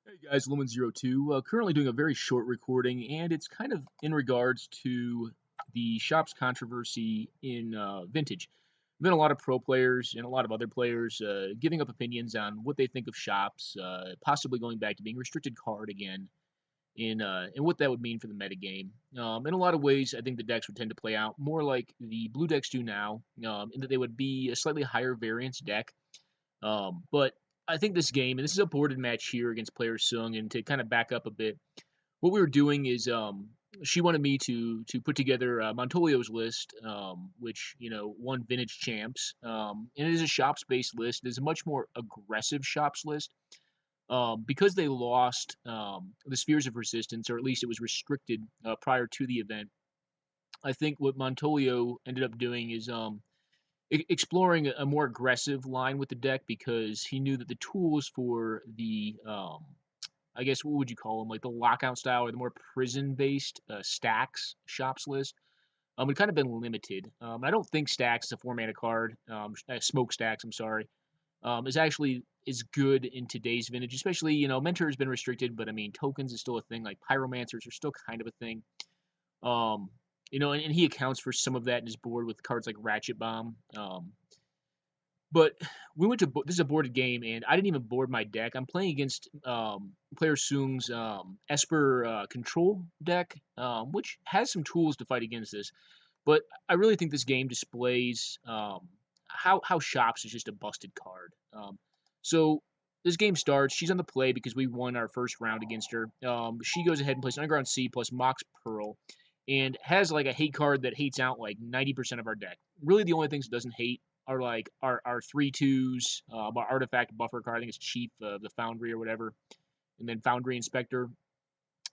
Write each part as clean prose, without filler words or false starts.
Hey guys, Lumen02. Currently doing a very short recording, and it's kind of in regards to the shops controversy in Vintage. There's been a lot of pro players and a lot of other players giving up opinions on what they think of shops, possibly going back to being restricted card again, and what that would mean for the metagame. In a lot of ways, I think the decks would tend to play out more like the blue decks do now, in that they would be a slightly higher variance deck, but I think this game, and this is a boarded match here against player Sung, and to kind of back up a bit, what we were doing is she wanted me to put together Montolio's list, which won Vintage Champs, and it is a shops based list. It is a much more aggressive shops list. Because they lost the spheres of resistance, or at least it was restricted prior to the event. I think what Montolio ended up doing is exploring a more aggressive line with the deck because he knew that the tools for the I guess what would you call them, like the lockout style or the more prison based stacks shops list had kind of been limited. I don't think stacks is a 4 mana card. Smoke stacks, I'm sorry, is actually is good in today's vintage, especially mentor has been restricted, but I mean tokens is still a thing. Like pyromancers are still kind of a thing. um and he accounts for some of that in his board with cards like Ratchet Bomb. But we went to this is a boarded game, and I didn't even board my deck. I'm playing against player Soong's Esper control deck, which has some tools to fight against this. But I really think this game displays how Shops is just a busted card. So this game starts. She's on the play because we won our first round against her. She goes ahead and plays Underground Sea plus Mox Pearl, and has like a hate card that hates out like 90% of our deck. Really, the only things it doesn't hate are like our 3/2s, our artifact buffer card. I think it's Chief of the Foundry or whatever, and then Foundry Inspector,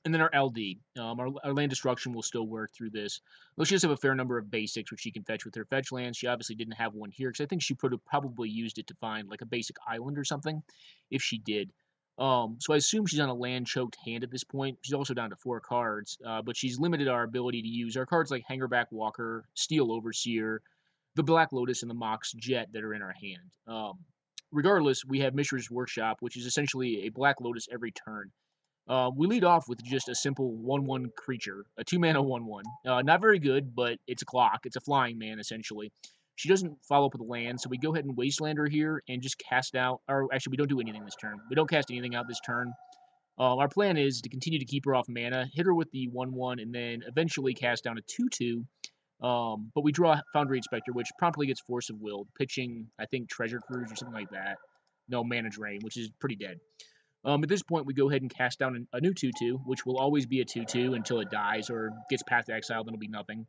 and then our LD. Our land destruction will still work through this. Well, she does have a fair number of basics which she can fetch with her fetch lands. She obviously didn't have one here because I think she could have probably used it to find like a basic island or something, if she did. So I assume she's on a land choked hand at this point. She's also down to 4 cards, but she's limited our ability to use our cards like Hangerback Walker, Steel Overseer, the Black Lotus, and the Mox Jet that are in our hand. Regardless, we have Mishra's Workshop, which is essentially a Black Lotus every turn. We lead off with just a simple 1/1 creature, a 2 mana 1/1. Not very good, but it's a clock. It's a flying man, essentially. She doesn't follow up with land, so we go ahead and Wasteland her here and just cast out. Or actually, we don't do anything this turn. We don't cast anything out this turn. Our plan is to continue to keep her off mana, hit her with the 1/1, and then eventually cast down a 2/2. But we draw Foundry Inspector, which promptly gets Force of Will, pitching, I think, Treasure Cruise or something like that. No, Mana Drain, which is pretty dead. At this point, we go ahead and cast down a new 2/2, which will always be a 2/2 until it dies or gets Path to Exile, then it'll be nothing.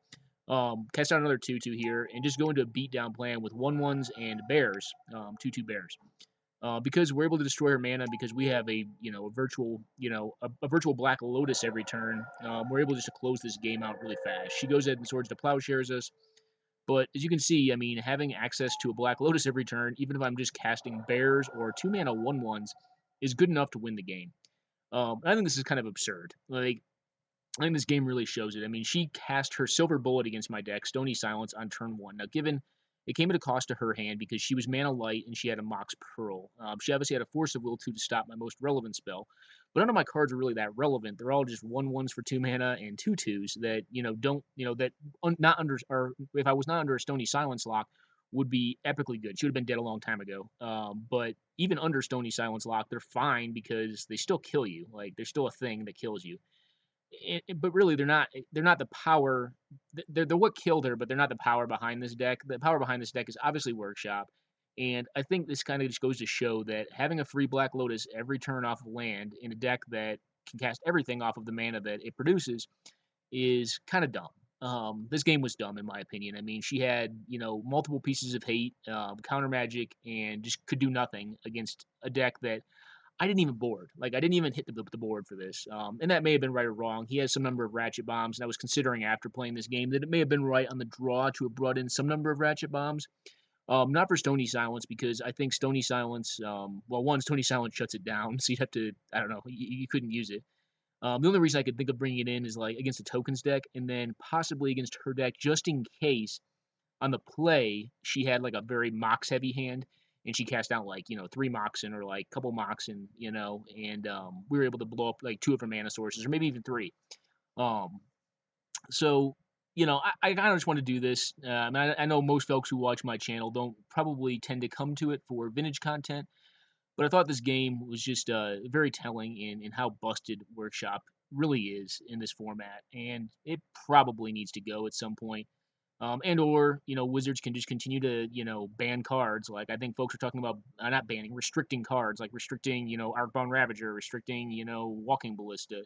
Cast down another 2/2 here, and just go into a beatdown plan with 1/1s and bears, 2/2 bears. Because we're able to destroy her mana, because we have a virtual a virtual Black Lotus every turn. We're able just to close this game out really fast. She goes ahead and Swords to Plowshares us, but as you can see, I mean, having access to a Black Lotus every turn, even if I'm just casting bears or 2 mana 1/1s, is good enough to win the game. I think this is kind of absurd. Like, I think this game really shows it. I mean, she cast her Silver Bullet against my deck, Stony Silence, on turn 1. Now, given it came at a cost to her hand because she was mana light and she had a Mox Pearl. She obviously had a Force of Will too to stop my most relevant spell, but none of my cards are really that relevant. They're all just 1/1s for 2 mana and 2/2s that don't that not under, or if I was not under a Stony Silence lock, would be epically good. She would have been dead a long time ago. But even under Stony Silence lock, they're fine because they still kill you. Like, they're still a thing that kills you. But really, they're not the power. They're what killed her, but they're not the power behind this deck. The power behind this deck is obviously Workshop, and I think this kind of just goes to show that having a free Black Lotus every turn off of land in a deck that can cast everything off of the mana that it produces is kind of dumb. This game was dumb in my opinion. I mean, she had multiple pieces of hate, counter magic, and just could do nothing against a deck that I didn't even board. Like, I didn't even hit the board for this. And that may have been right or wrong. He has some number of Ratchet Bombs, and I was considering after playing this game that it may have been right on the draw to have brought in some number of Ratchet Bombs. Not for Stony Silence, because I think Stony Silence, well, one, Stony Silence shuts it down, so you'd have to, I don't know, you couldn't use it. The only reason I could think of bringing it in is like against the tokens deck, and then possibly against her deck, just in case on the play she had like a very Mox heavy hand, and she cast out like 3 Moxen or like couple Moxen, and we were able to blow up like 2 of her mana sources or maybe even 3. Um, so I kind of just want to do this. I know most folks who watch my channel don't probably tend to come to it for vintage content, but I thought this game was just very telling in how busted Workshop really is in this format, and it probably needs to go at some point. And or Wizards can just continue to ban cards. Like I think folks are talking about not banning, restricting cards, like restricting Arcbound Ravager, restricting Walking Ballista,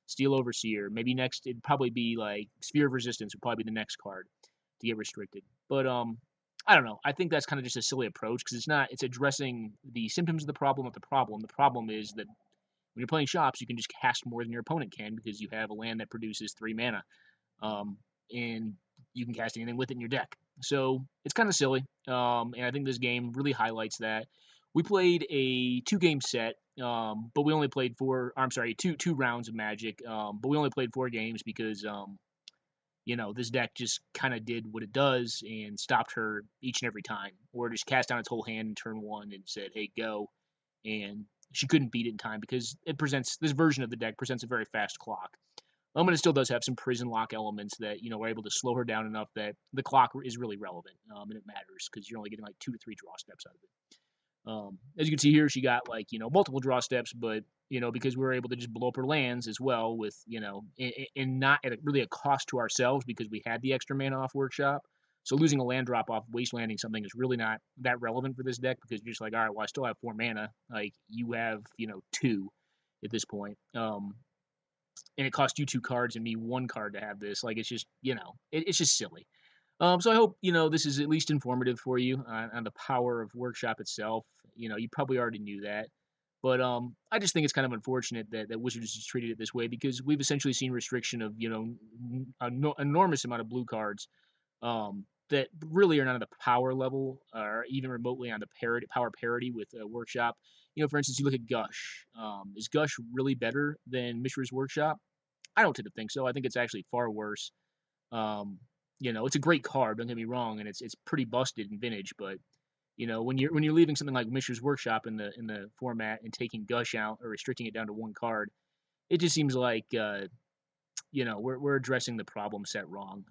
Steel Overseer. Maybe next it'd probably be like Sphere of Resistance would probably be the next card to get restricted. But I don't know. I think that's kind of just a silly approach because it's not. It's addressing the symptoms of the problem with the problem. The problem is that when you're playing shops, you can just cast more than your opponent can because you have a land that produces 3 mana, and you can cast anything with it in your deck. So it's kind of silly, and I think this game really highlights that. We played a 2-game set, but we only played four. I'm sorry, two rounds of Magic, but we only played 4 games because this deck just kind of did what it does and stopped her each and every time, or just cast down its whole hand in turn 1 and said, "Hey, go," and she couldn't beat it in time because this version of the deck presents a very fast clock. And it still does have some prison lock elements that are able to slow her down enough that the clock is really relevant, and it matters because you're only getting like 2 to 3 draw steps out of it. As you can see here, she got like multiple draw steps, but because we were able to just blow up her lands as well with and not at really a cost to ourselves because we had the extra mana off Workshop. So losing a land drop off wastelanding something is really not that relevant for this deck because you're just like, all right, well I still have 4 mana. Like you have 2 at this point. And it cost you 2 cards and me 1 card to have this. Like it's just it's just silly. So I hope this is at least informative for you on the power of Workshop itself. You probably already knew that, but I just think it's kind of unfortunate that Wizards has treated it this way because we've essentially seen restriction of an enormous amount of blue cards that really are not on the power level or even remotely on the power parity with Workshop. For instance, you look at Gush. Is Gush really better than Mishra's Workshop? I don't tend to think so. I think it's actually far worse. Um, it's a great card. Don't get me wrong, and it's pretty busted in vintage. But when you're leaving something like Mishra's Workshop in the format and taking Gush out or restricting it down to 1 card, it just seems like we're addressing the problem set wrong.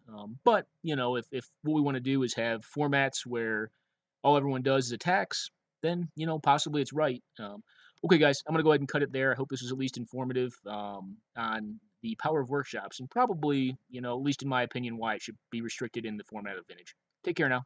But if what we want to do is have formats where all everyone does is attacks, then possibly it's right. Okay, guys, I'm gonna go ahead and cut it there. I hope this was at least informative on the power of Workshops and probably at least in my opinion, why it should be restricted in the format of vintage. Take care now.